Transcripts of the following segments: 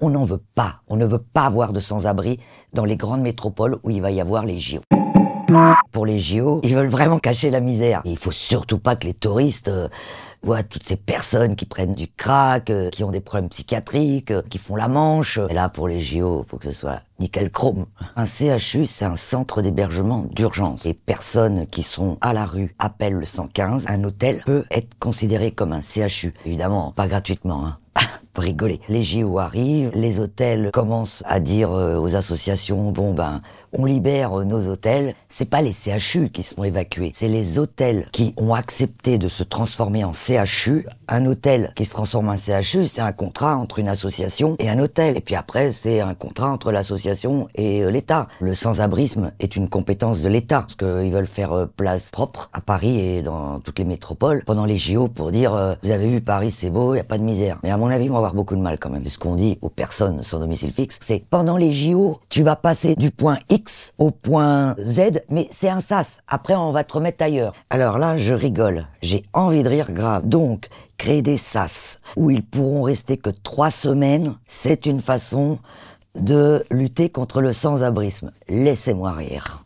On n'en veut pas. On ne veut pas avoir de sans-abri dans les grandes métropoles où il va y avoir les JO. Pour les JO, ils veulent vraiment cacher la misère. Et il faut surtout pas que les touristes voient toutes ces personnes qui prennent du crack, qui ont des problèmes psychiatriques, qui font la manche. Et là, pour les JO, faut que ce soit nickel chrome. Un CHU, c'est un centre d'hébergement d'urgence. Les personnes qui sont à la rue appellent le 115. Un hôtel peut être considéré comme un CHU. Évidemment, pas gratuitement, hein. Pour rigoler. Les JO arrivent, les hôtels commencent à dire aux associations, bon ben, on libère nos hôtels. C'est pas les CHU qui se font évacuer, c'est les hôtels qui ont accepté de se transformer en CHU. Un hôtel qui se transforme en CHU, c'est un contrat entre une association et un hôtel. Et puis après, c'est un contrat entre l'association et l'État. Le sans-abrisme est une compétence de l'État, parce qu'ils veulent faire place propre à Paris et dans toutes les métropoles pendant les JO pour dire, vous avez vu Paris, c'est beau, il n'y a pas de misère. Mais à mon avis, on va avoir beaucoup de mal quand même. Ce qu'on dit aux personnes sans domicile fixe, c'est pendant les JO, tu vas passer du point X au point Z, mais c'est un sas. Après, on va te remettre ailleurs. Alors là, je rigole. J'ai envie de rire grave. Donc, créer des sas où ils pourront rester que 3 semaines, c'est une façon de lutter contre le sans-abrisme. Laissez-moi rire.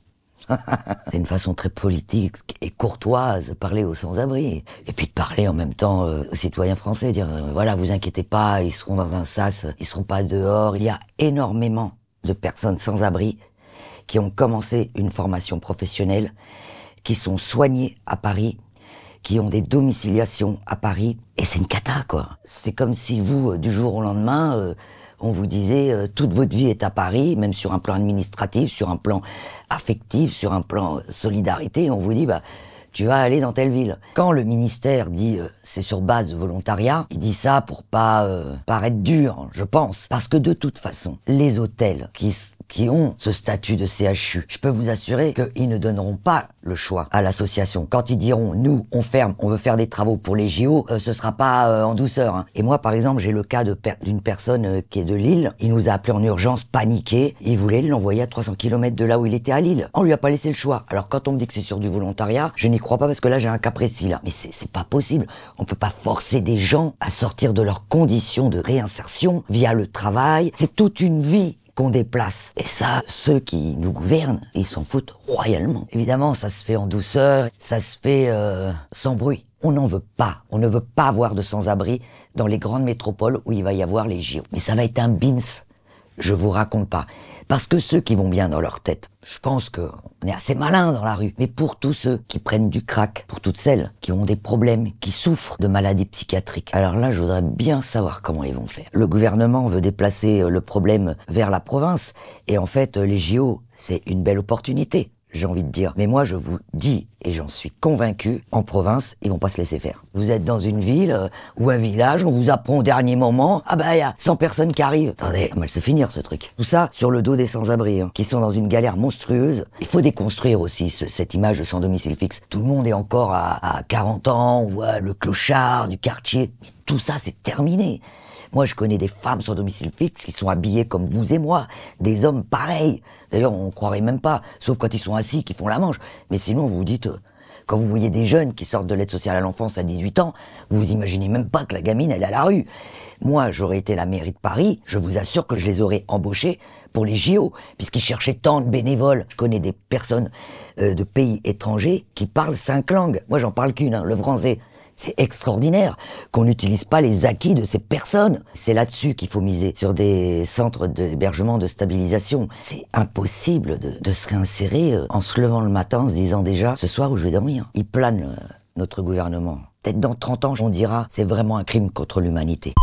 C'est une façon très politique et courtoise de parler aux sans-abri. Et puis de parler en même temps aux citoyens français, dire voilà, vous inquiétez pas, ils seront dans un sas, ils seront pas dehors. Il y a énormément de personnes sans-abri qui ont commencé une formation professionnelle, qui sont soignées à Paris, qui ont des domiciliations à Paris. Et c'est une cata, quoi. C'est comme si vous, du jour au lendemain, on vous disait toute votre vie est à Paris, même sur un plan administratif, sur un plan affectif, sur un plan solidarité, on vous dit bah tu vas aller dans telle ville. Quand le ministère dit c'est sur base de volontariat, il dit ça pour pas paraître dur, je pense, parce que de toute façon, les hôtels qui ont ce statut de CHU, je peux vous assurer qu'ils ne donneront pas le choix à l'association. Quand ils diront, nous, on ferme, on veut faire des travaux pour les JO, ce sera pas en douceur. Hein. Et moi, par exemple, j'ai le cas d'une personne qui est de Lille. Il nous a appelé en urgence, paniqué. Il voulait l'envoyer à 300 km de là où il était à Lille. On lui a pas laissé le choix. Alors quand on me dit que c'est sur du volontariat, je n'y crois pas parce que là, j'ai un cas précis, là. Mais c'est pas possible. On peut pas forcer des gens à sortir de leurs conditions de réinsertion via le travail. C'est toute une vie qu'on déplace. Et ça, ceux qui nous gouvernent, ils s'en foutent royalement. Évidemment, ça se fait en douceur, ça se fait sans bruit. On n'en veut pas. On ne veut pas avoir de sans-abri dans les grandes métropoles où il va y avoir les JO. Mais ça va être un bins. Je vous raconte pas. Parce que ceux qui vont bien dans leur tête, je pense qu'on est assez malin dans la rue. Mais pour tous ceux qui prennent du crack, pour toutes celles qui ont des problèmes, qui souffrent de maladies psychiatriques, alors là, je voudrais bien savoir comment ils vont faire. Le gouvernement veut déplacer le problème vers la province. Et en fait, les JO, c'est une belle opportunité, j'ai envie de dire. Mais moi, je vous dis, et j'en suis convaincu, en province, ils vont pas se laisser faire. Vous êtes dans une ville ou un village, on vous apprend au dernier moment, ah bah il y a 100 personnes qui arrivent. Attendez, ça va mal se finir ce truc. Tout ça sur le dos des sans-abri, hein, qui sont dans une galère monstrueuse. Il faut déconstruire aussi cette image de sans domicile fixe. Tout le monde est encore à 40 ans, on voit le clochard du quartier. Mais tout ça, c'est terminé. Moi, je connais des femmes sans domicile fixe qui sont habillées comme vous et moi, des hommes pareils. D'ailleurs, on croirait même pas, sauf quand ils sont assis, qu'ils font la manche. Mais sinon, vous vous dites, quand vous voyez des jeunes qui sortent de l'aide sociale à l'enfance à 18 ans, vous vous imaginez même pas que la gamine, elle est à la rue. Moi, j'aurais été la mairie de Paris, je vous assure que je les aurais embauchés pour les JO, puisqu'ils cherchaient tant de bénévoles. Je connais des personnes de pays étrangers qui parlent 5 langues. Moi, j'en parle qu'une, hein, le français. C'est extraordinaire qu'on n'utilise pas les acquis de ces personnes. C'est là-dessus qu'il faut miser, sur des centres d'hébergement, de stabilisation. C'est impossible de se réinsérer en se levant le matin, en se disant déjà, ce soir où je vais dormir. Il plane, notre gouvernement. Peut-être dans 30 ans, on dira, c'est vraiment un crime contre l'humanité.